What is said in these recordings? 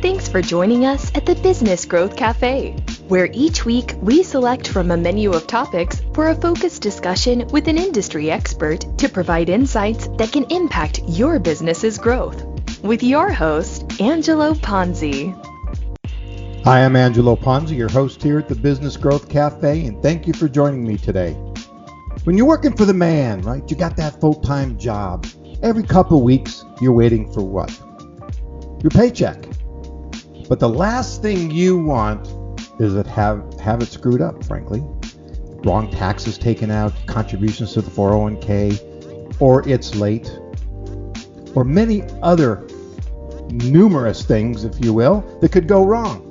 Thanks for joining us at the Business Growth Cafe, where each week we select from a menu of topics for a focused discussion with an industry expert to provide insights that can impact your business's growth. With your host, Angelo Ponzi. Hi, I'm Angelo Ponzi, your host here at the Business Growth Cafe, and thank you for joining me today. When you're working for the man, right, you got that full-time job. Every couple of weeks, you're waiting for what? Your paycheck. But the last thing you want is to have it screwed up, frankly. Wrong taxes taken out, contributions to the 401k, or it's late, or many other numerous things, if you will, that could go wrong.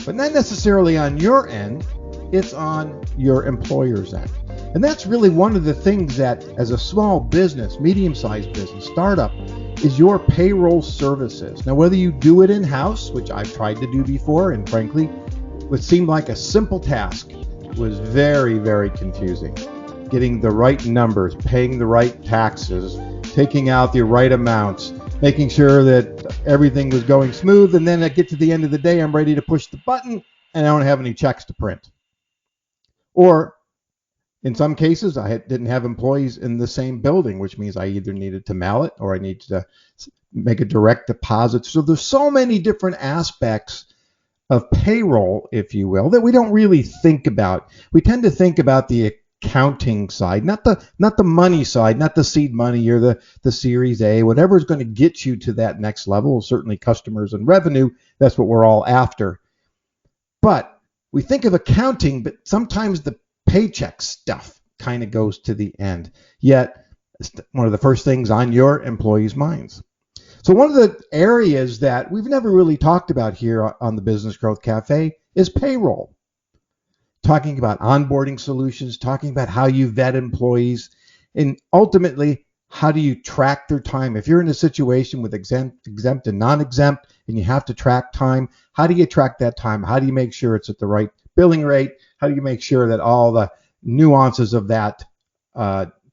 But not necessarily on your end, it's on your employer's end. And that's really one of the things that, as a small business, medium-sized business, startup, is your payroll services. Now, whether you do it in-house, which I've tried to do before, and frankly, what seemed like a simple task was very, very confusing. Getting the right numbers, paying the right taxes, taking out the right amounts, making sure that everything was going smooth, and then I get to the end of the day, I'm ready to push the button, and I don't have any checks to print. Or, in some cases, I didn't have employees in the same building, which means I either needed to mail it or I needed to make a direct deposit. So there's so many different aspects of payroll, if you will, that we don't really think about. We tend to think about the accounting side, not the money side, not the seed money or the Series A, whatever is going to get you to that next level. Certainly customers and revenue, that's what we're all after. But we think of accounting, but sometimes the paycheck stuff kind of goes to the end. Yet, it's one of the first things on your employees' minds. So one of the areas that we've never really talked about here on the Business Growth Cafe is payroll. Talking about onboarding solutions, talking about how you vet employees, and ultimately, how do you track their time? If you're in a situation with exempt and non-exempt, and you have to track time, how do you track that time? How do you make sure it's at the right billing rate? How do you make sure that all the nuances of that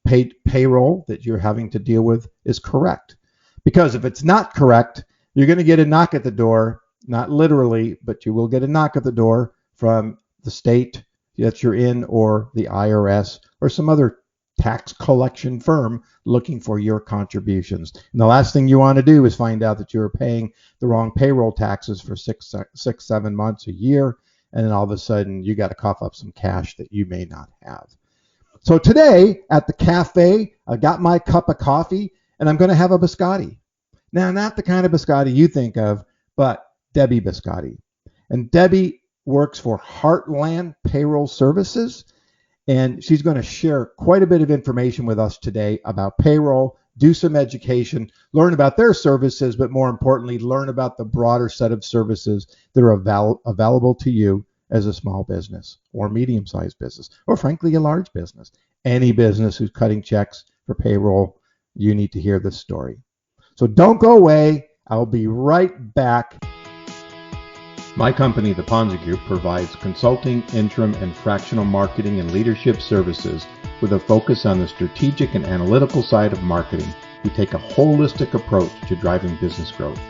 payroll that you're having to deal with is correct? Because if it's not correct, you're going to get a knock at the door, not literally, but you will get a knock at the door from the state that you're in, or the IRS, or some other tax collection firm looking for your contributions. And the last thing you want to do is find out that you're paying the wrong payroll taxes for 7 months, a year, and then all of a sudden you got to cough up some cash that you may not have. So today at the cafe, I got my cup of coffee, and I'm going to have a biscotti. Now, not the kind of biscotti you think of, but Debbie Biscotti. And Debbie works for Heartland Payroll Services, and she's going to share quite a bit of information with us today about payroll, do some education, learn about their services, but more importantly, learn about the broader set of services that are available to you as a small business or medium-sized business, or frankly, a large business. Any business who's cutting checks for payroll, you need to hear this story. So don't go away. I'll be right back. My company, the Ponzi Group, provides consulting, interim, and fractional marketing and leadership services with a focus on the strategic and analytical side of marketing. We take a holistic approach to driving business growth.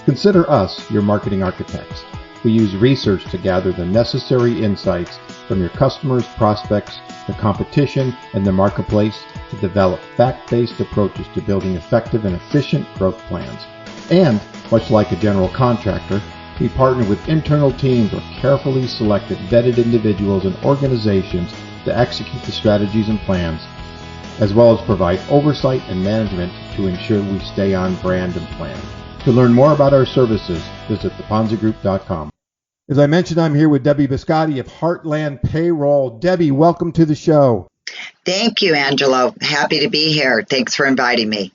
Consider us your marketing architects. We use research to gather the necessary insights from your customers, prospects, the competition, and the marketplace to develop fact-based approaches to building effective and efficient growth plans. And, much like a general contractor, we partner with internal teams or carefully selected, vetted individuals and organizations to execute the strategies and plans, as well as provide oversight and management to ensure we stay on brand and plan. To learn more about our services, visit theponzigroup.com. As I mentioned, I'm here with Debbie Biscotti of Heartland Payroll. Debbie, welcome to the show. Thank you, Angelo. Happy to be here. Thanks for inviting me.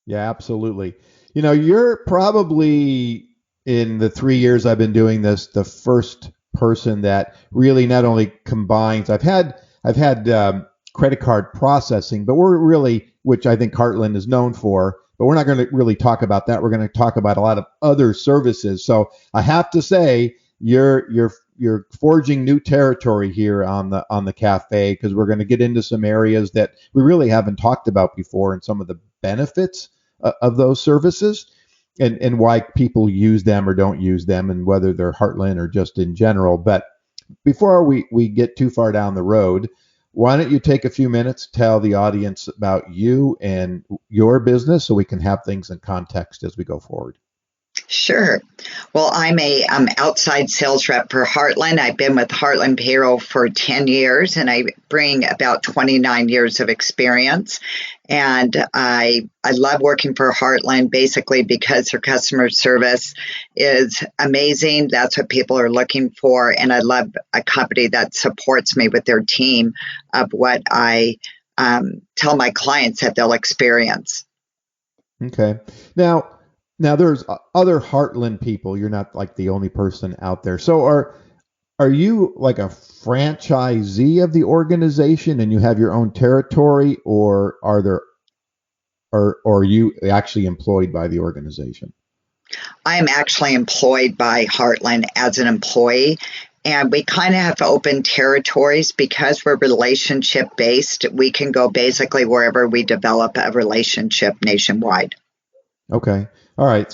Yeah, absolutely. You know, you're probably, in the 3 years I've been doing this, the first person that really not only combines, I've had credit card processing, but we're really, which I think Heartland is known for, but we're not going to really talk about that. We're going to talk about a lot of other services. So I have to say, you're forging new territory here on the cafe, because we're going to get into some areas that we really haven't talked about before and some of the benefits of those services. and why people use them or don't use them, and whether they're Heartland or just in general. But before we get too far down the road, why don't you take a few minutes, tell the audience about you and your business so we can have things in context as we go forward. Sure. Well, I'm a outside sales rep for Heartland. I've been with Heartland Payroll for 10 years, and I bring about 29 years of experience. And I love working for Heartland basically because their customer service is amazing. That's what people are looking for. And I love a company that supports me with their team of what I tell my clients that they'll experience. Okay. Now there's other Heartland people. You're not like the only person out there. So are you like a franchisee of the organization and you have your own territory, or are you actually employed by the organization? I am actually employed by Heartland as an employee, and we kind of have open territories because we're relationship based. We can go basically wherever we develop a relationship nationwide. Okay. All right.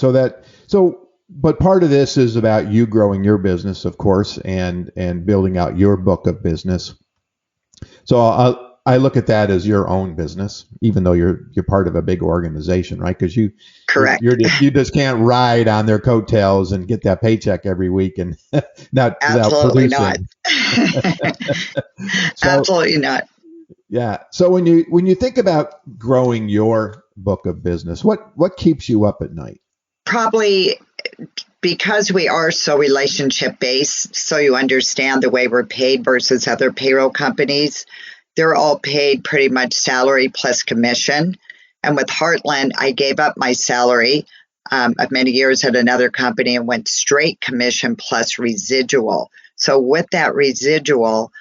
But part of this is about you growing your business, of course, and building out your book of business. So I look at that as your own business, even though you're part of a big organization, right? Because Correct. You just can't ride on their coattails and get that paycheck every week and not Absolutely without producing. not. Absolutely not. Yeah. So when you think about growing your book of business, what keeps you up at night? Probably because we are so relationship based, so you understand the way we're paid versus other payroll companies. They're all paid pretty much salary plus commission. And with Heartland, I gave up my salary of many years at another company and went straight commission plus residual. So with that residual,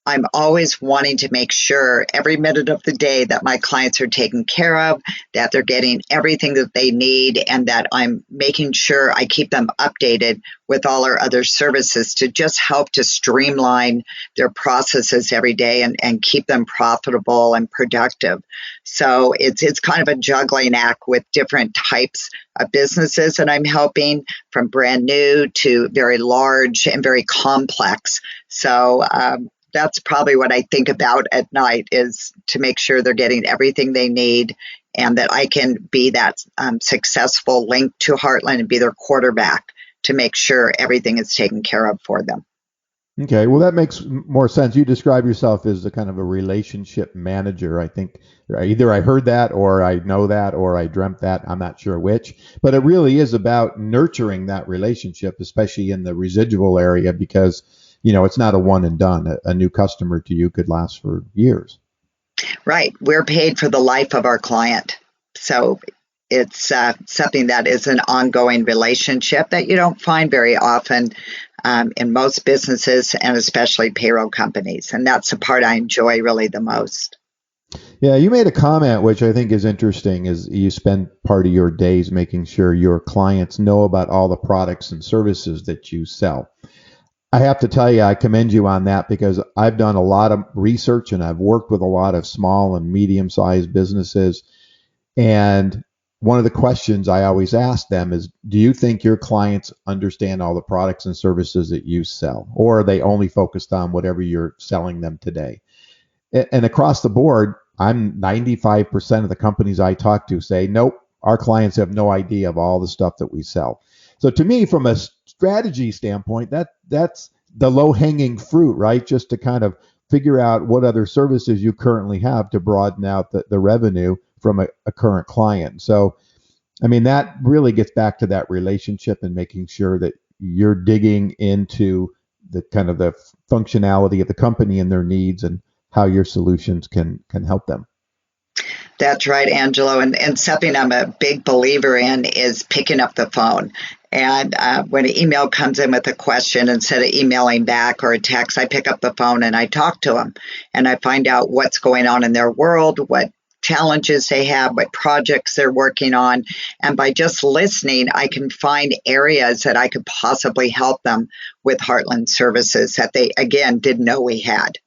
I'm always wanting to make sure every minute of the day that my clients are taken care of, that they're getting everything that they need, and that I'm making sure I keep them updated with all our other services to just help to streamline their processes every day and keep them profitable and productive. So it's kind of a juggling act with different types of businesses that I'm helping, from brand new to very large and very complex. So that's probably what I think about at night, is to make sure they're getting everything they need and that I can be that successful link to Heartland and be their quarterback to make sure everything is taken care of for them. Okay, well, that makes more sense. You describe yourself as a kind of a relationship manager. I think either I heard that or I know that or I dreamt that. I'm not sure which, but it really is about nurturing that relationship, especially in the residual area, because it's not a one and done. A new customer to you could last for years. Right. We're paid for the life of our client. So it's something that is an ongoing relationship that you don't find very often in most businesses, and especially payroll companies. And that's the part I enjoy really the most. Yeah, you made a comment which I think is interesting, is you spend part of your days making sure your clients know about all the products and services that you sell. I have to tell you, I commend you on that, because I've done a lot of research and I've worked with a lot of small and medium-sized businesses. And one of the questions I always ask them is, do you think your clients understand all the products and services that you sell? Or are they only focused on whatever you're selling them today? And across the board, I'm 95% of the companies I talk to say, nope, our clients have no idea of all the stuff that we sell. So to me, from a strategy standpoint, that's the low-hanging fruit, right? Just to kind of figure out what other services you currently have to broaden out the revenue from a current client. So, I mean, that really gets back to that relationship and making sure that you're digging into the kind of the functionality of the company and their needs and how your solutions can help them. That's right, Angelo. And something I'm a big believer in is picking up the phone. And when an email comes in with a question, instead of emailing back or a text, I pick up the phone and I talk to them. And I find out what's going on in their world, what challenges they have, what projects they're working on. And by just listening, I can find areas that I could possibly help them with Heartland services that they, again, didn't know we had.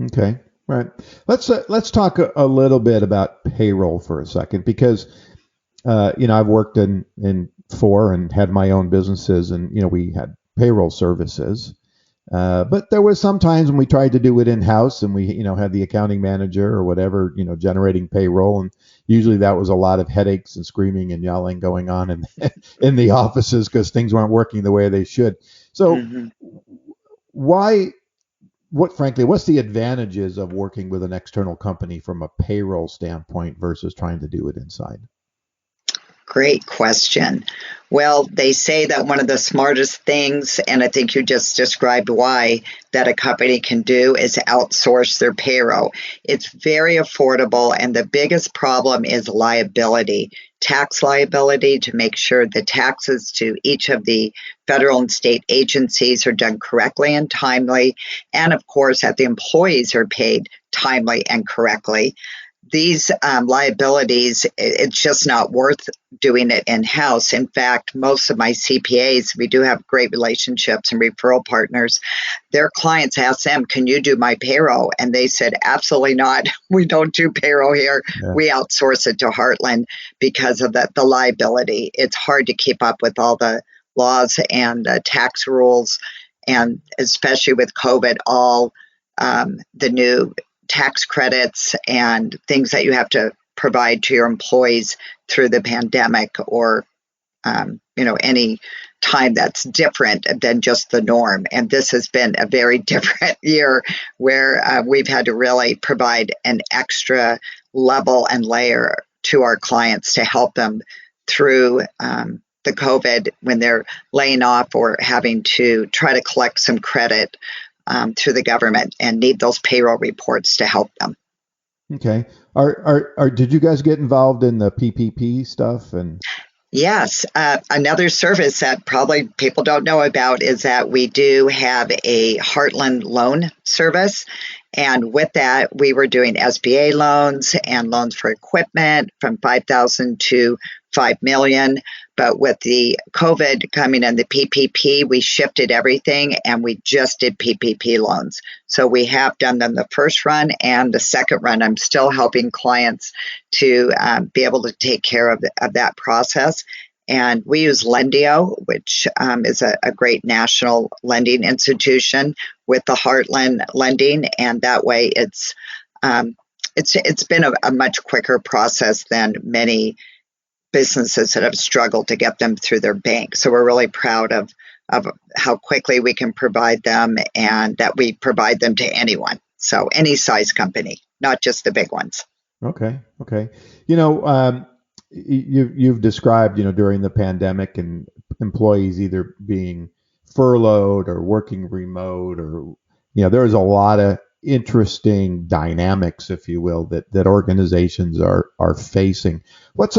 Okay. Right. Let's talk a little bit about payroll for a second, because I've worked in four and had my own businesses, and we had payroll services. But there was some times when we tried to do it in house, and we had the accounting manager or whatever generating payroll, and usually that was a lot of headaches and screaming and yelling going on in the offices because things weren't working the way they should. So Hmm. why? What's the advantages of working with an external company from a payroll standpoint versus trying to do it inside? Great question. Well, they say that one of the smartest things, and I think you just described why, that a company can do is outsource their payroll. It's very affordable, and the biggest problem is liability, tax liability, to make sure the taxes to each of the federal and state agencies are done correctly and timely, and of course that the employees are paid timely and correctly. These liabilities, it's just not worth doing it in-house. In fact, most of my CPAs, we do have great relationships and referral partners. Their clients ask them, can you do my payroll? And they said, absolutely not. We don't do payroll here. Yeah. We outsource it to Heartland because of the liability. It's hard to keep up with all the laws and tax rules, and especially with COVID, all the new tax credits and things that you have to provide to your employees through the pandemic, or any time that's different than just the norm. And this has been a very different year where we've had to really provide an extra level and layer to our clients to help them through the COVID when they're laying off or having to try to collect some credit through the government and need those payroll reports to help them. Okay. Did you guys get involved in the PPP stuff? And Yes. Another service that probably people don't know about is that we do have a Heartland loan service. And with that, we were doing SBA loans and loans for equipment from $5,000 to $5 million. But with the COVID coming and the PPP, we shifted everything and we just did PPP loans. So we have done them the first run and the second run. I'm still helping clients to be able to take care of that process. And we use Lendio, which is a great national lending institution with the Heartland lending. And that way it's been a much quicker process than many businesses that have struggled to get them through their bank. So we're really proud of how quickly we can provide them, and that we provide them to anyone. So any size company, not just the big ones. Okay. You've described, during the pandemic and employees either being furloughed or working remote, or, there's a lot of interesting dynamics, if you will, that organizations are facing. What's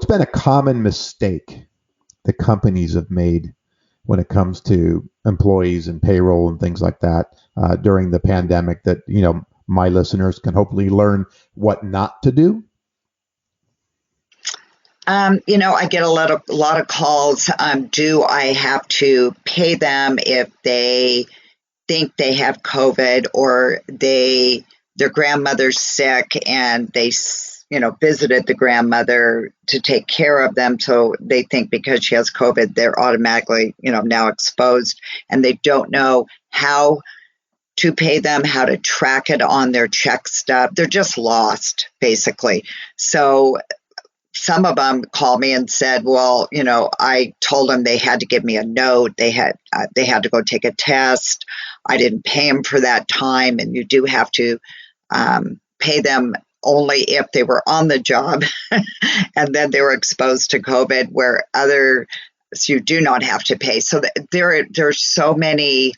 been a common mistake that companies have made when it comes to employees and payroll and things like that during the pandemic that, my listeners can hopefully learn what not to do? I get a lot of calls. Do I have to pay them if they think they have COVID, or their grandmother's sick and they visited the grandmother to take care of them, so they think because she has COVID they're automatically now exposed, and they don't know how to pay them, how to track it on their check stub. They're just lost, basically. So some of them called me and said, well, I told them they had to give me a note. They had to go take a test. I didn't pay them for that time. And you do have to pay them only if they were on the job and then they were exposed to COVID, where others you do not have to pay. So there's so many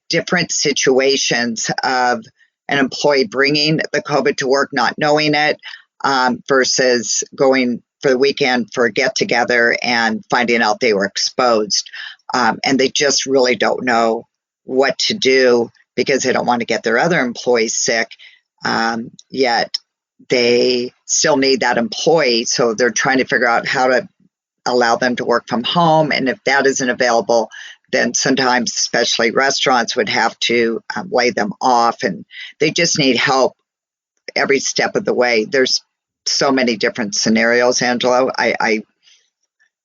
different situations of an employee bringing the COVID to work, not knowing it, versus going for the weekend for a get-together and finding out they were exposed. And they just really don't know what to do because they don't want to get their other employees sick, yet they still need that employee. So they're trying to figure out how to allow them to work from home. And if that isn't available, then sometimes, especially restaurants, would have to lay them off. And they just need help every step of the way. There's so many different scenarios, Angelo.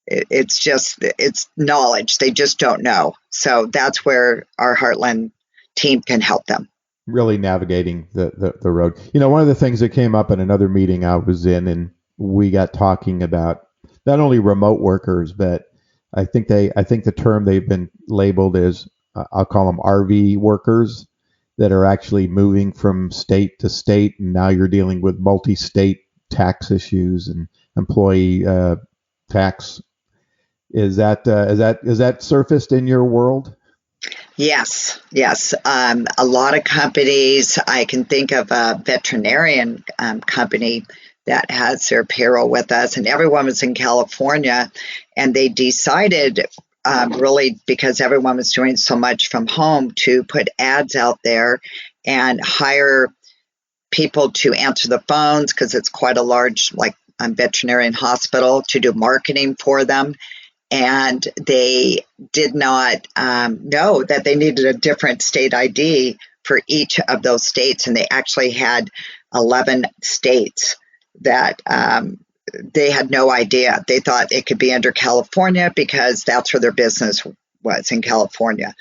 It's knowledge. They just don't know. So that's where our Heartland team can help them. Really navigating the road. One of the things that came up in another meeting I was in, and we got talking about not only remote workers, but I think the term they've been labeled as, I'll call them RV workers, that are actually moving from state to state, and now you're dealing with multi-state tax issues and employee tax. Is that surfaced in your world? Yes. A lot of companies, I can think of a veterinarian company that has their payroll with us, and everyone was in California, and they decided really because everyone was doing so much from home to put ads out there and hire people to answer the phones, because it's quite a large veterinarian hospital, to do marketing for them. And they did not know that they needed a different state ID for each of those states. And they actually had 11 states that they had no idea. They thought it could be under California because that's where their business was, in California.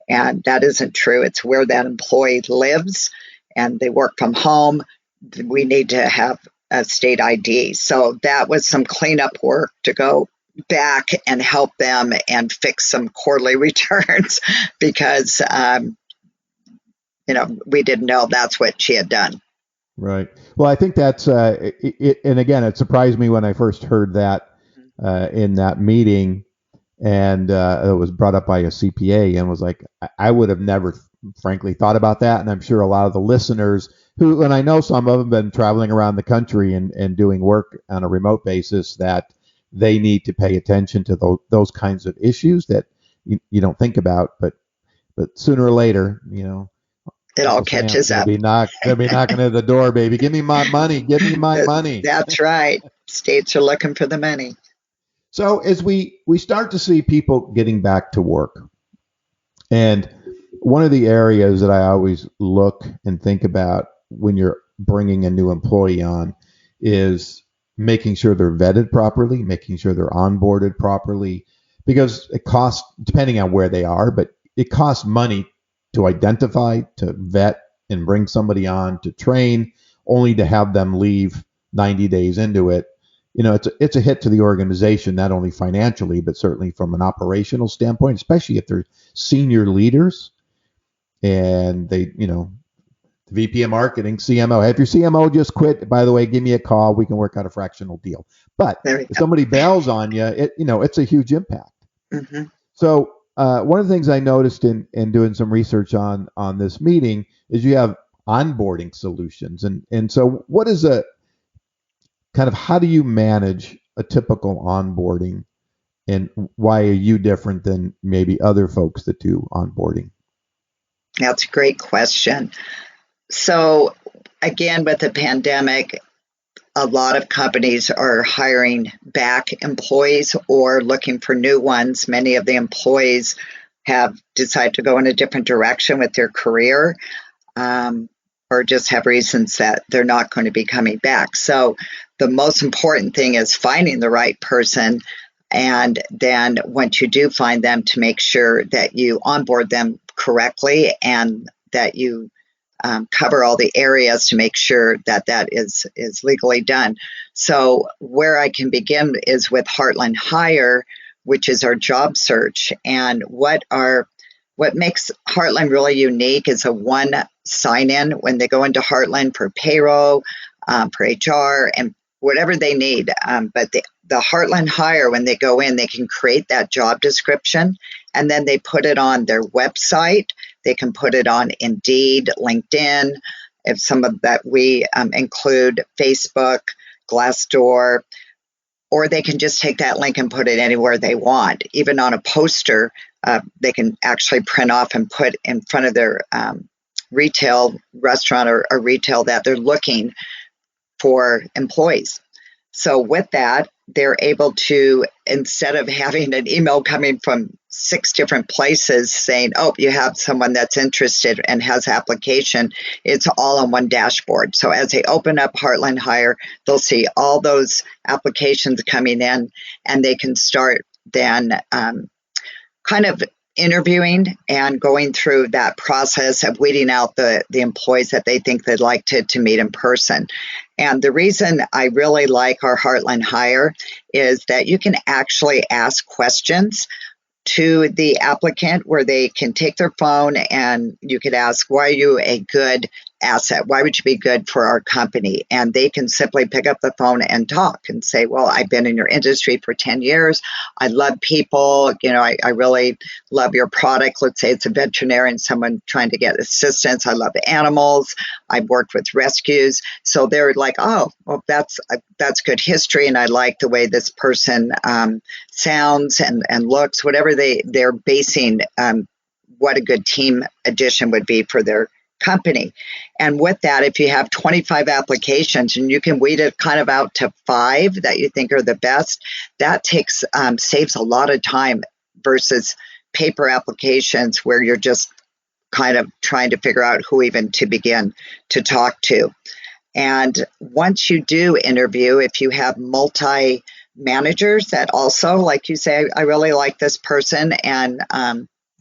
And that isn't true. It's where that employee lives and they work from home. We need to have a state ID. So that was some cleanup work to go back and help them and fix some quarterly returns because, we didn't know that's what she had done. Right. Well, I think that's, and again, it surprised me when I first heard that in that meeting, and it was brought up by a CPA, and was like, I would have never, frankly, thought about that. And I'm sure a lot of the listeners who, and I know some of them have been traveling around the country and doing work on a remote basis, that they need to pay attention to those kinds of issues that you don't think about, but sooner or later, it all catches up. They'll be knocking at the door, baby. Give me my money. Give me my money. That's right. States are looking for the money. So as we start to see people getting back to work, and one of the areas that I always look and think about when you're bringing a new employee on is making sure they're vetted properly, making sure they're onboarded properly, because it costs, depending on where they are, but it costs money to identify, to vet, and bring somebody on, to train, only to have them leave 90 days into it. It's a hit to the organization, not only financially, but certainly from an operational standpoint, especially if they're senior leaders and they, VP of marketing, CMO. If your CMO just quit, by the way, give me a call. We can work out a fractional deal. But if somebody bails on you, it's a huge impact. Mm-hmm. So one of the things I noticed in doing some research on this meeting is you have onboarding solutions. And so what is how do you manage a typical onboarding, and why are you different than maybe other folks that do onboarding? That's a great question. So again, with the pandemic, a lot of companies are hiring back employees or looking for new ones. Many of the employees have decided to go in a different direction with their career, or just have reasons that they're not going to be coming back. So the most important thing is finding the right person. And then once you do find them, to make sure that you onboard them correctly and that you cover all the areas to make sure that is legally done. So where I can begin is with Heartland Hire, which is our job search. And what makes Heartland really unique is a one sign-in when they go into Heartland for payroll, for HR, and whatever they need. But the Heartland Hire, when they go in, they can create that job description, and then they put it on their website. They can put it on Indeed, LinkedIn, if some of that we include Facebook, Glassdoor, or they can just take that link and put it anywhere they want. Even on a poster, they can actually print off and put in front of their retail restaurant or retail that they're looking for employees. So with that, they're able to, instead of having an email coming from 6 different places saying, oh, you have someone that's interested and has application. It's all on one dashboard. So as they open up Heartland Hire, they'll see all those applications coming in, and they can start then kind of interviewing and going through that process of weeding out the employees that they think they'd like to meet in person. And the reason I really like our Heartland Hire is that you can actually ask questions to the applicant where they can take their phone and you could ask, why are you a good asset? Why would you be good for our company? And they can simply pick up the phone and talk and say, well, I've been in your industry for 10 years. I love people. I really love your product. Let's say it's a veterinarian, someone trying to get assistance. I love animals. I've worked with rescues. So they're like, oh, well, that's good history. And I like the way this person sounds and looks, whatever they're basing what a good team addition would be for their company. And with that, if you have 25 applications and you can weed it kind of out to 5 that you think are the best, that saves a lot of time versus paper applications where you're just kind of trying to figure out who even to begin to talk to. And once you do interview, if you have multi-managers that also, like you say, I really like this person, and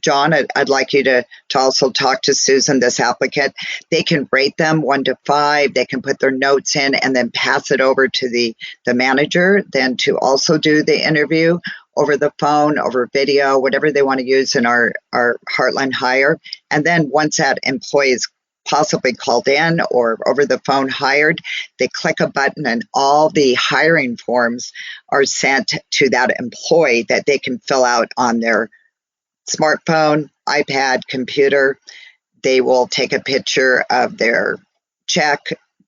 John, I'd like you to also talk to Susan, this applicant. They can rate them 1 to 5. They can put their notes in and then pass it over to the manager, then to also do the interview over the phone, over video, whatever they want to use in our Heartland Hire. And then once that employee is possibly called in or over the phone hired, they click a button and all the hiring forms are sent to that employee that they can fill out on their smartphone, iPad, computer. They will take a picture of their check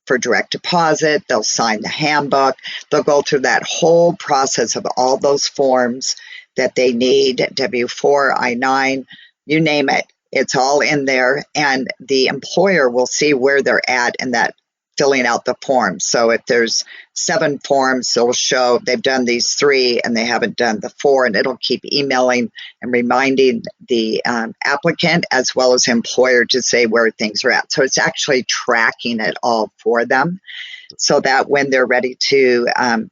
for direct deposit. They'll sign the handbook. They'll go through that whole process of all those forms that they need, W-4, I-9, you name it. It's all in there, and the employer will see where they're at in that filling out the forms. So if there's 7 forms, it'll show they've done these 3 and they haven't done the 4, and it'll keep emailing and reminding the applicant as well as employer to say where things are at. So it's actually tracking it all for them, so that when they're ready to,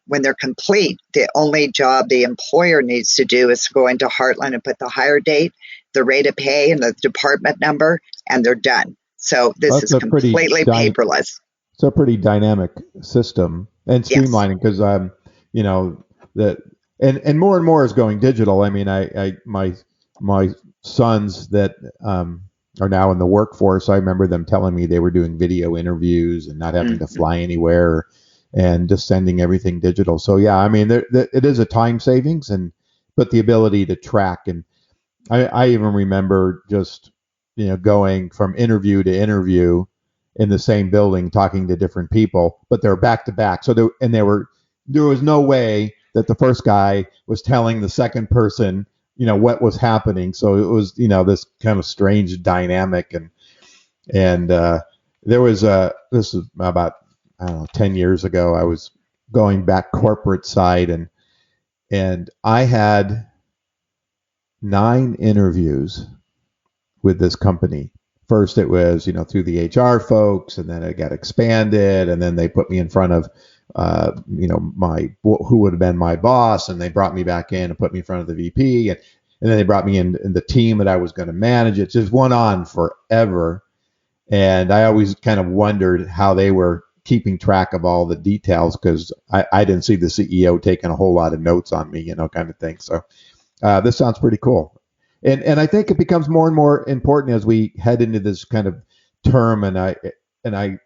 when they're complete, the only job the employer needs to do is go into Heartland and put the hire date, the rate of pay, and the department number, and they're done. So this is completely paperless. It's a pretty dynamic system and streamlining, because and more is going digital. I mean, my sons that are now in the workforce, I remember them telling me they were doing video interviews and not having to fly anywhere and just sending everything digital. So yeah, I mean, it is a time savings, but the ability to track. And I even remember just going from interview to interview in the same building, talking to different people, but they're back to back. So there was no way that the first guy was telling the second person, what was happening. So it was, this kind of strange dynamic. And there was this was about, 10 years ago, I was going back corporate side, and I had 9 interviews with this company. First, it was, through the HR folks, and then it got expanded, and then they put me in front of, who would have been my boss, and they brought me back in and put me in front of the VP, and then they brought me in the team that I was going to manage. It just went on forever, and I always kind of wondered how they were keeping track of all the details, because I didn't see the CEO taking a whole lot of notes on me, kind of thing. So this sounds pretty cool. And I think it becomes more and more important as we head into this kind of term, and I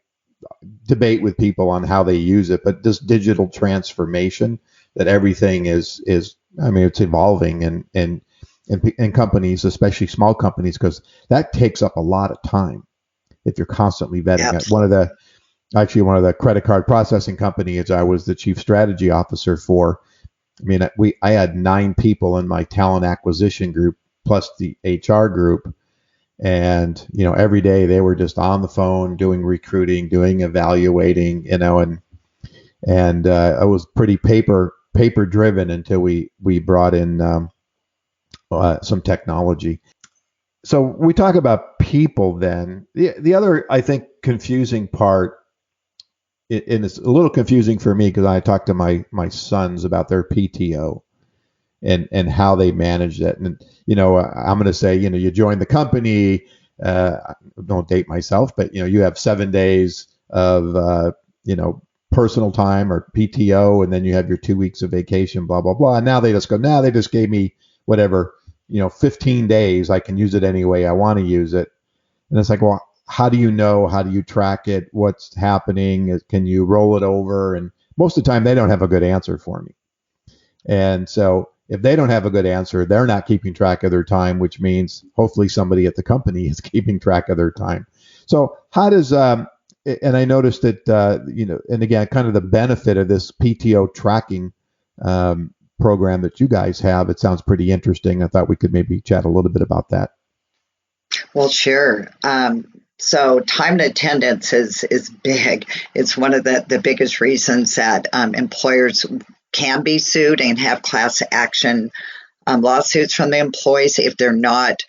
debate with people on how they use it, but this digital transformation, that everything is it's evolving in companies, especially small companies, because that takes up a lot of time if you're constantly vetting it. One of the credit card processing companies I was the chief strategy officer for, I had 9 people in my talent acquisition group plus the HR group. And, every day they were just on the phone doing recruiting, doing evaluating, and I was pretty paper driven until we brought in some technology. So we talk about people then. The other, I think, confusing part, and it's a little confusing for me because I talk to my sons about their PTO and how they manage it. And, I'm going to say, you join the company, don't date myself, but, you have 7 days of, personal time or PTO, and then you have your 2 weeks of vacation, blah, blah, blah. And now they just gave me whatever, 15 days. I can use it any way I want to use it. And it's like, well, how do you know? How do you track it? What's happening? Can you roll it over? And most of the time they don't have a good answer for me. And so if they don't have a good answer, they're not keeping track of their time, which means hopefully somebody at the company is keeping track of their time. So how does, and I noticed that, and again, kind of the benefit of this PTO tracking program that you guys have, it sounds pretty interesting. I thought we could maybe chat a little bit about that. Well, sure. So time and attendance is big. It's one of the biggest reasons that employers can be sued and have class action lawsuits from the employees if they're not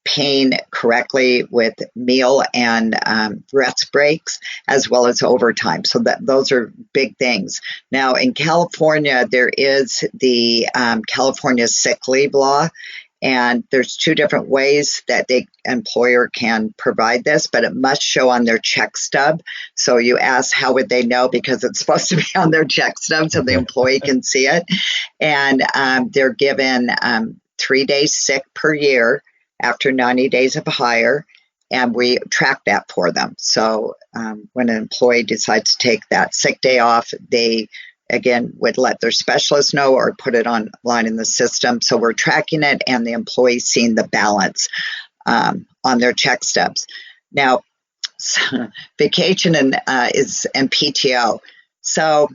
paying correctly with meal and rest breaks, as well as overtime. So those are big things. Now, in California, there is the California sick leave law. And there's two different ways that the employer can provide this, but it must show on their check stub. So you ask, how would they know? Because it's supposed to be on their check stub so the employee can see it. And they're given 3 days sick per year after 90 days of hire, and we track that for them. So when an employee decides to take that sick day off, they again, would let their specialist know or put it online in the system. So we're tracking it and the employee's seeing the balance on their check stubs. Now, vacation and PTO. So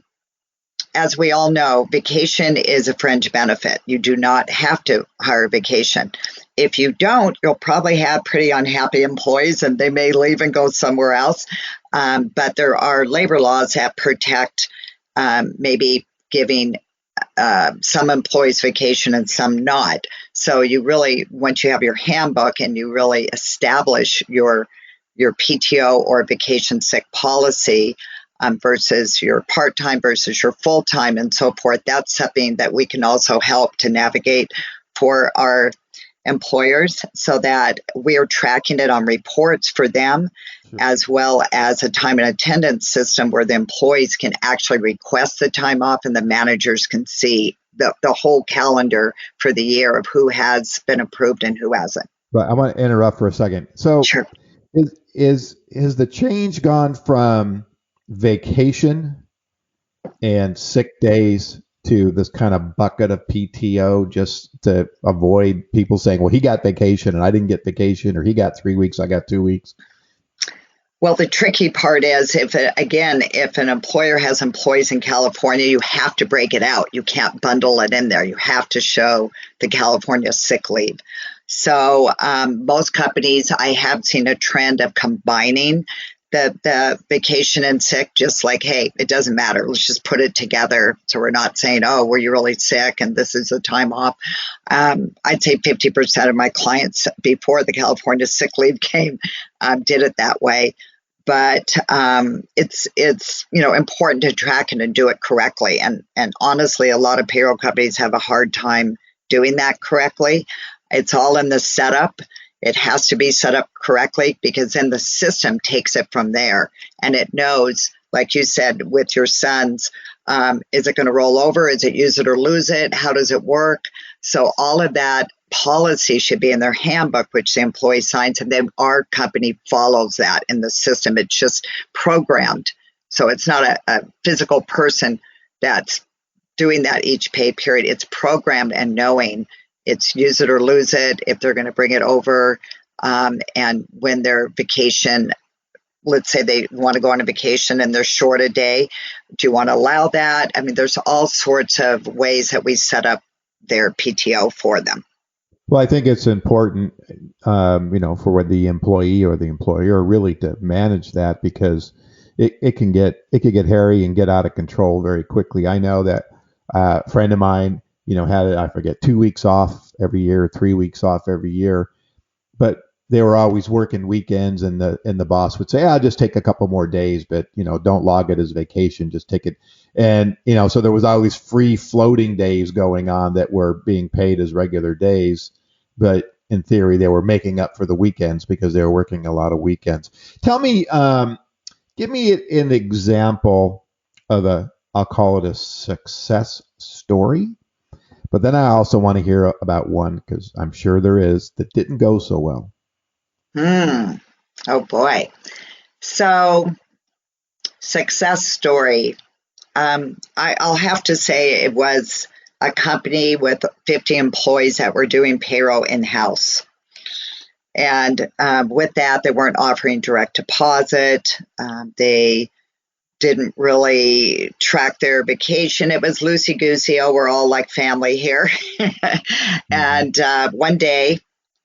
as we all know, vacation is a fringe benefit. You do not have to hire vacation. If you don't, you'll probably have pretty unhappy employees and they may leave and go somewhere else. But there are labor laws that protect maybe giving some employees vacation and some not. So you really, once you have your handbook and you really establish your PTO or vacation sick policy versus your part-time versus your full-time and so forth, that's something that we can also help to navigate for our employers so that we are tracking it on reports for them, as well as a time and attendance system where the employees can actually request the time off and the managers can see the whole calendar for the year of who has been approved and who hasn't. But I want to interrupt for a second. So sure. Is the change gone from vacation and sick days to this kind of bucket of PTO just to avoid people saying, well, he got vacation and I didn't get vacation, or he got 3 weeks, I got 2 weeks? Well, the tricky part is if an employer has employees in California, you have to break it out. You can't bundle it in there. You have to show the California sick leave. So most companies, I have seen a trend of combining the vacation and sick, just like, hey, it doesn't matter. Let's just put it together. So we're not saying, oh, were you really sick and this is a time off. I'd say 50% of my clients before the California sick leave came did it that way. But it's important to track it and do it correctly. And honestly, a lot of payroll companies have a hard time doing that correctly. It's all in the setup. It has to be set up correctly because then the system takes it from there and it knows, like you said, with your sons, is it going to roll over? Is it use it or lose it? How does it work? So all of that policy should be in their handbook, which the employee signs, and then our company follows that in the system. It's just programmed. So it's not a physical person that's doing that each pay period. It's programmed and knowing it's use it or lose it, if they're going to bring it over, and when their vacation, let's say they want to go on a vacation and they're short a day, do you want to allow that? I mean, there's all sorts of ways that we set up their PTO for them. Well, I think it's important, for the employee or the employer really to manage that, because it can get hairy and get out of control very quickly. I know that a friend of mine, had, I forget, 2 weeks off every year, 3 weeks off every year. But they were always working weekends, and the boss would say, "I'll just take a couple more days, but don't log it as vacation, just take it." And so there was always free floating days going on that were being paid as regular days, but in theory they were making up for the weekends because they were working a lot of weekends. Tell me, give me an example of I'll call it a success story, but then I also want to hear about one, because I'm sure there is, that didn't go so well. Oh boy. So, success story. I'll have to say it was a company with 50 employees that were doing payroll in-house. And with that, they weren't offering direct deposit. They didn't really track their vacation. It was loosey-goosey. Oh, we're all like family here. And one day,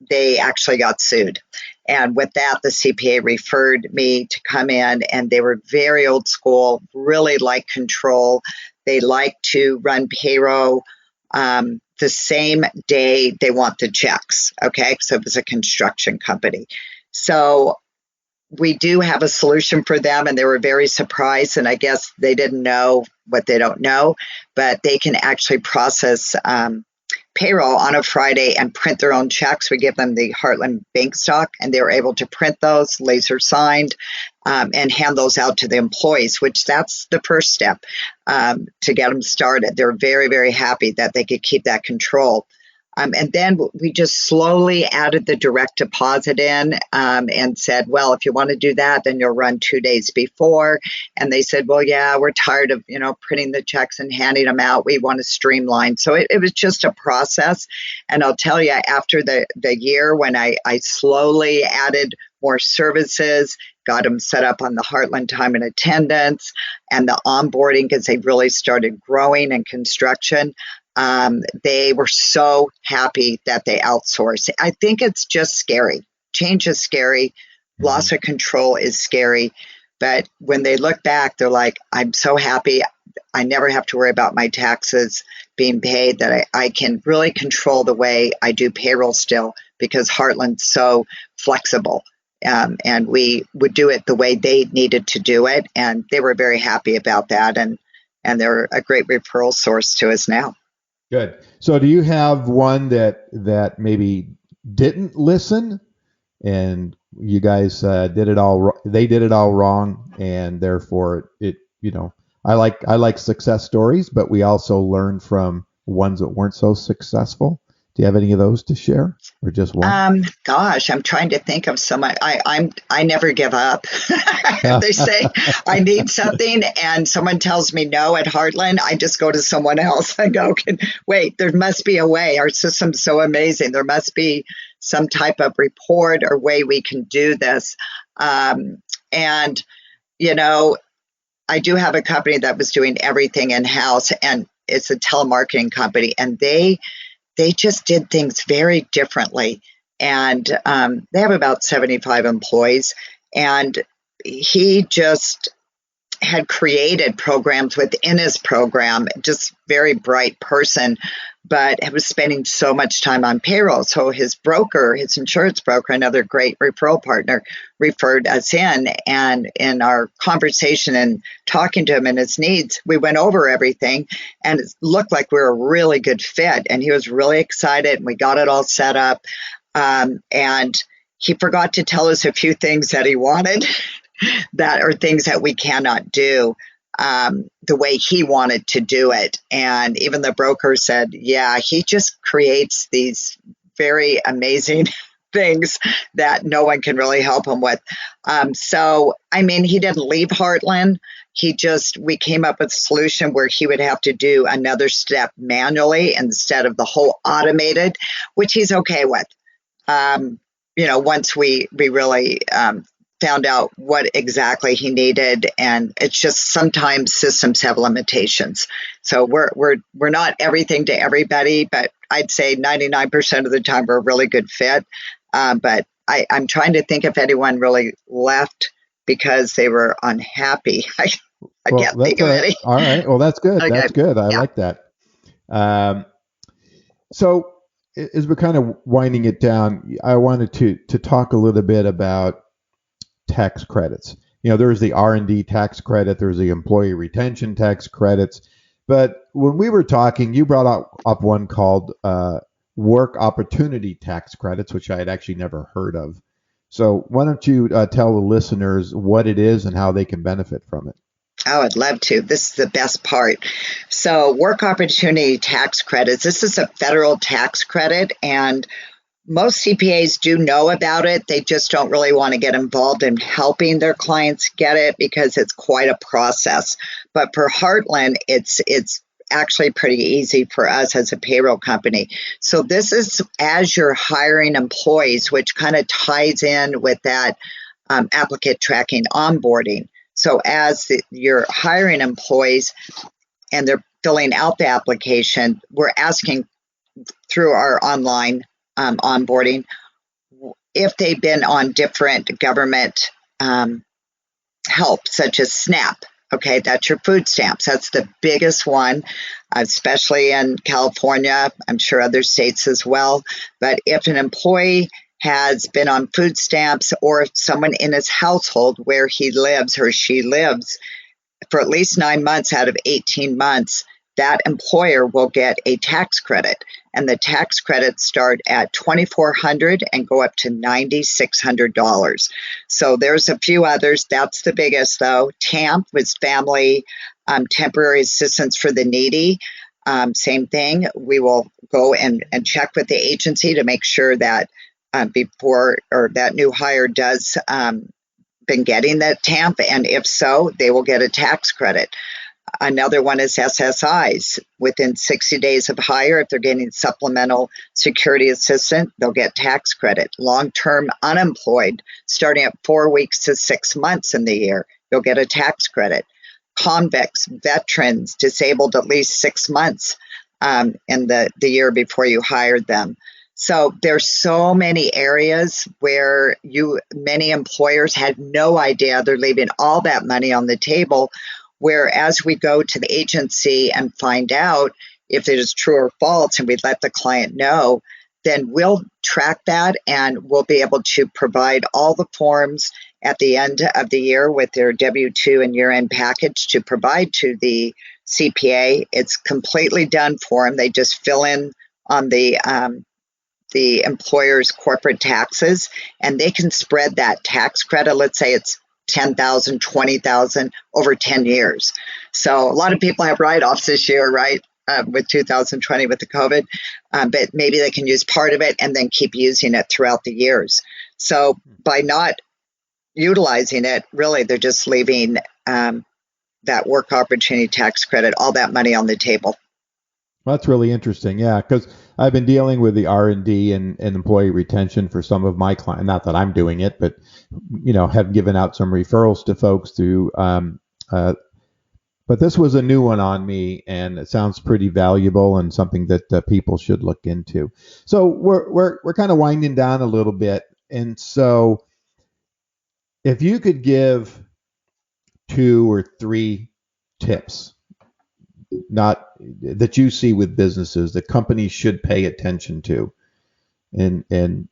they actually got sued. And with that, the CPA referred me to come in, and they were very old school, really like control. They like to run payroll the same day they want the checks. Okay, so it was a construction company. So we do have a solution for them, and they were very surprised. And I guess they didn't know what they don't know, but they can actually process payroll on a Friday and print their own checks. We give them the Heartland bank stock, and they were able to print those, laser signed, and hand those out to the employees, which that's the first step to get them started. They're very, very happy that they could keep that control. And then we just slowly added the direct deposit in and said, well, if you want to do that, then you'll run 2 days before. And they said, well, yeah, we're tired of, printing the checks and handing them out. We want to streamline. So it was just a process. And I'll tell you, after the year, when I slowly added more services, got them set up on the Heartland time and attendance and the onboarding, because they really started growing in construction. They were so happy that they outsourced. I think it's just scary. Change is scary. Loss of control is scary. But when they look back, they're like, I'm so happy. I never have to worry about my taxes being paid, that I can really control the way I do payroll still, because Heartland's so flexible. And we would do it the way they needed to do it. And they were very happy about that. And they're a great referral source to us now. Good. So do you have one that maybe didn't listen, and you guys did it all? They did it all wrong, and therefore I like success stories, but we also learn from ones that weren't so successful. Do you have any of those to share, or just one? Gosh, I'm trying to think of some. I never give up. They say I need something, and someone tells me no at Heartland, I just go to someone else. I go, wait, there must be a way. Our system's so amazing. There must be some type of report or way we can do this. And I do have a company that was doing everything in-house, and it's a telemarketing company, and they just did things very differently. And they have about 75 employees. And he just had created programs within his program, just very bright person, but was spending so much time on payroll. So his broker, his insurance broker, another great referral partner, referred us in. And in our conversation and talking to him and his needs, we went over everything, and it looked like we were a really good fit. And he was really excited, and we got it all set up. And he forgot to tell us a few things that he wanted that are things that we cannot do the way he wanted to do it. And even the broker said, yeah, he just creates these very amazing things that no one can really help him with. He didn't leave Heartland. We came up with a solution where he would have to do another step manually instead of the whole automated, which he's okay with. Once we really found out what exactly he needed, and it's just sometimes systems have limitations. So we're not everything to everybody, but I'd say 99% of the time we're a really good fit. But I'm trying to think if anyone really left because they were unhappy. I can't think of any. All right. Well, that's good. Okay. That's good. I like that. So as we're kind of winding it down, I wanted to talk a little bit about tax credits. There's the R&D tax credit, there's the employee retention tax credits. But when we were talking, you brought up one called work opportunity tax credits, which I had actually never heard of. So why don't you tell the listeners what it is and how they can benefit from it? Oh, I'd love to. This is the best part. So work opportunity tax credits, this is a federal tax credit, and most CPAs do know about it. They just don't really want to get involved in helping their clients get it because it's quite a process. But for Heartland, it's actually pretty easy for us as a payroll company. So this is as you're hiring employees, which kind of ties in with that applicant tracking onboarding. So as you're hiring employees and they're filling out the application, we're asking through our online onboarding if they've been on different government help, such as SNAP. Okay, that's your food stamps. That's the biggest one, especially in California. I'm sure other states as well. But if an employee has been on food stamps, or if someone in his household where he lives or she lives for at least 9 months out of 18 months, that employer will get a tax credit. And the tax credits start at $2,400 and go up to $9,600. So there's a few others. That's the biggest, though. TAMP was Family Temporary Assistance for the Needy. Same thing. We will go and check with the agency to make sure that before or that new hire does been getting that TAMP, and if so, they will get a tax credit. Another one is SSIs. Within 60 days of hire, if they're getting supplemental security assistance, they'll get tax credit. Long-term unemployed, starting at 4 weeks to 6 months in the year, you'll get a tax credit. Convicts, veterans, disabled at least 6 months in the year before you hired them. So there's so many areas where many employers had no idea they're leaving all that money on the table, where as we go to the agency and find out if it is true or false, and we let the client know, then we'll track that and we'll be able to provide all the forms at the end of the year with their W-2 and year-end package to provide to the CPA. It's completely done for them. They just fill in on the employer's corporate taxes, and they can spread that tax credit. Let's say it's $10,000, $20,000 over 10 years. So a lot of people have write-offs this year, right? With 2020 with the COVID, but maybe they can use part of it and then keep using it throughout the years. So by not utilizing it, really, they're just leaving that work opportunity tax credit, all that money on the table. Well, that's really interesting. Yeah, because I've been dealing with the R&D and employee retention for some of my clients. Not that I'm doing it, but have given out some referrals to folks through. But this was a new one on me, and it sounds pretty valuable and something that people should look into. So we're kind of winding down a little bit, and so if you could give 2 or 3 tips, not that you see with businesses that companies should pay attention to, and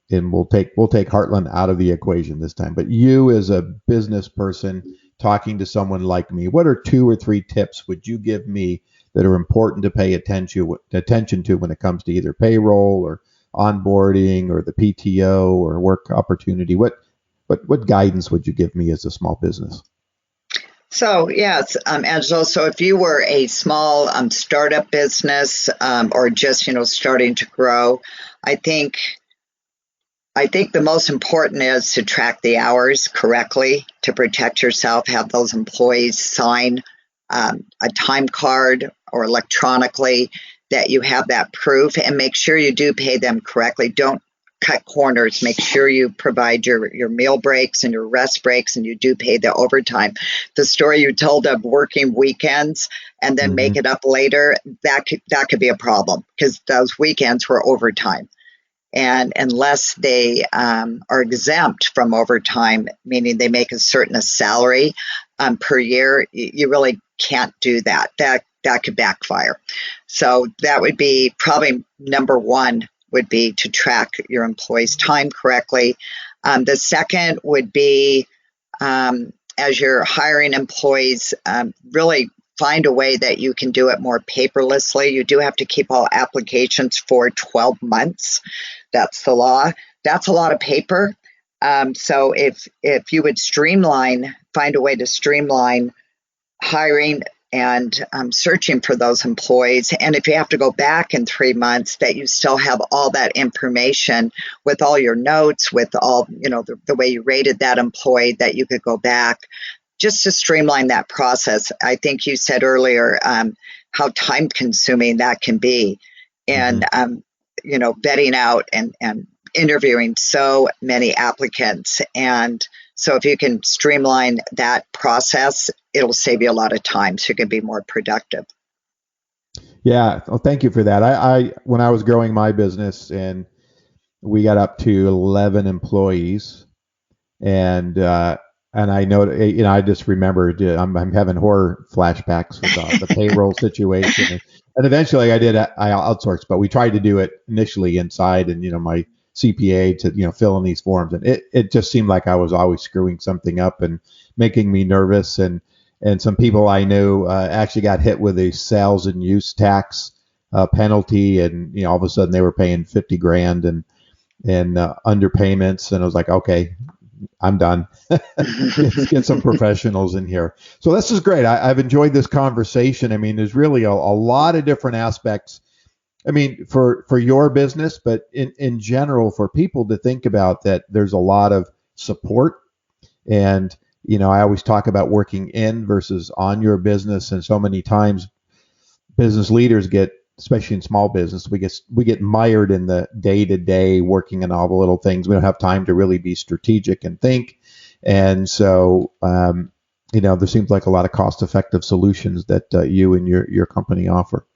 we'll take Heartland out of the equation this time, but you as a business person talking to someone like me, what are 2 or 3 tips would you give me that are important to pay attention to when it comes to either payroll or onboarding or the PTO or work opportunity? What guidance would you give me as a small business? So yes, Angelo, so if you were a small startup business or just, starting to grow, I think the most important is to track the hours correctly to protect yourself, have those employees sign a time card or electronically that you have that proof, and make sure you do pay them correctly. Don't cut corners. Make sure you provide your meal breaks and your rest breaks, and you do pay the overtime. The story you told of working weekends and then make it up later, that could be a problem, because those weekends were overtime. And unless they are exempt from overtime, meaning they make a certain salary per year, you really can't do that. That could backfire. So that would be probably number one. would be to track your employees' time correctly. The second would be, as you're hiring employees, really find a way that you can do it more paperlessly. You do have to keep all applications for 12 months. That's the law. That's a lot of paper. So if you would find a way to streamline hiring and searching for those employees, and if you have to go back in 3 months, that you still have all that information with all your notes, with all, the way you rated that employee, that you could go back just to streamline that process. I think you said earlier how time consuming that can be, and vetting out and interviewing so many applicants. And so if you can streamline that process, it'll save you a lot of time, so you can be more productive. Yeah, well, thank you for that. I when I was growing my business, and we got up to 11 employees, and I know, I just remembered, I'm having horror flashbacks with the payroll situation, and eventually I outsourced, but we tried to do it initially inside, and my CPA to fill in these forms, and it just seemed like I was always screwing something up and making me nervous, and some people I knew actually got hit with a sales and use tax penalty, and all of a sudden they were paying $50,000 and underpayments, and I was like, okay, I'm done. Let's get some professionals in here. So this is great. I've enjoyed this conversation. I mean, there's really a lot of different aspects. I mean, for your business, but in general, for people to think about that there's a lot of support. And, I always talk about working in versus on your business. And so many times business leaders especially in small business, we get mired in the day-to-day working on all the little things. We don't have time to really be strategic and think. And so, there seems like a lot of cost-effective solutions that you and your company offer.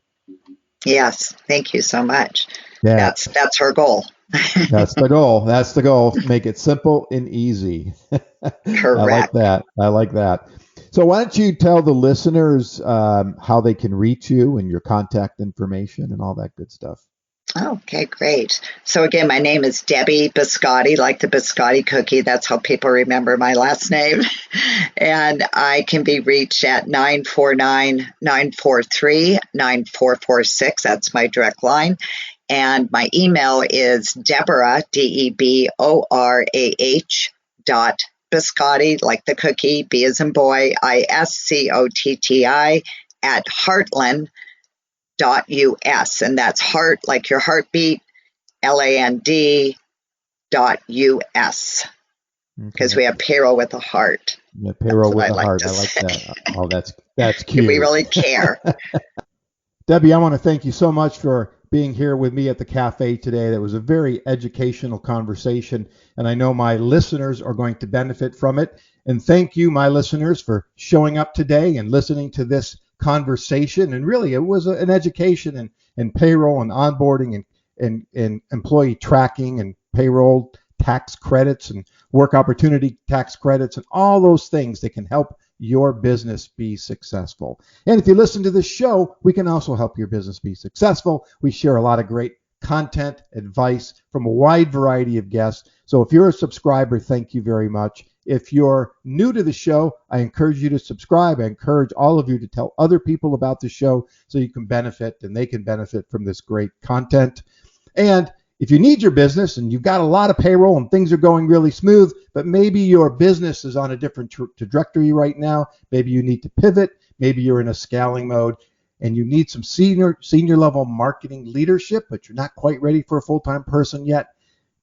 Yes, thank you so much. Yeah. That's our goal. That's the goal. That's the goal. Make it simple and easy. Correct. I like that. So why don't you tell the listeners how they can reach you and your contact information and all that good stuff. Okay, great. So again, my name is Debbie Biscotti, like the biscotti cookie. That's how people remember my last name. And I can be reached at 949-943-9446. That's my direct line. And my email is Deborah, DEBORAH .Biscotti, like the cookie, B as in boy, ISCOTTI at Heartland.us. And that's heart, like your heartbeat, LAND.us. Because we have payroll with a heart. Yeah, payroll with a heart. I like that. Oh, that's cute. We really care. Debbie, I want to thank you so much for being here with me at the cafe today. That was a very educational conversation, and I know my listeners are going to benefit from it. And thank you, my listeners, for showing up today and listening to this conversation. And really, it was an education in payroll and onboarding and employee tracking and payroll tax credits and work opportunity tax credits and all those things that can help your business be successful. And if you listen to this show, we can also help your business be successful. We share a lot of great content, advice from a wide variety of guests. So if you're a subscriber, thank you very much. If you're new to the show, I encourage you to subscribe. I encourage all of you to tell other people about the show so you can benefit and they can benefit from this great content. And if you need your business and you've got a lot of payroll and things are going really smooth, but maybe your business is on a different trajectory right now, maybe you need to pivot, maybe you're in a scaling mode and you need some senior level marketing leadership, but you're not quite ready for a full-time person yet,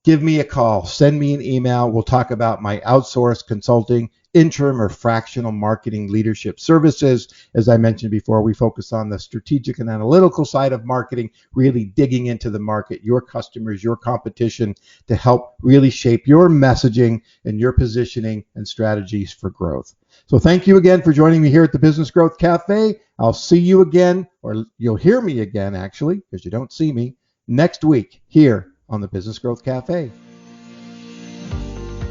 give me a call, send me an email. We'll talk about my outsourced consulting, interim or fractional marketing leadership services. As I mentioned before, we focus on the strategic and analytical side of marketing, really digging into the market, your customers, your competition, to help really shape your messaging and your positioning and strategies for growth. So thank you again for joining me here at the Business Growth Cafe. I'll see you again, or you'll hear me again, actually, because you don't see me, next week here on the Business Growth Cafe.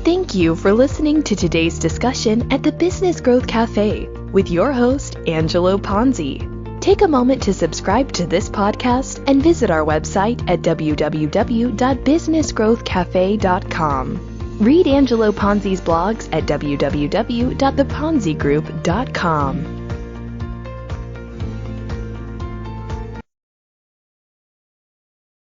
Thank you for listening to today's discussion at the Business Growth Cafe with your host, Angelo Ponzi. Take a moment to subscribe to this podcast and visit our website at www.businessgrowthcafe.com. Read Angelo Ponzi's blogs at www.theponzigroup.com.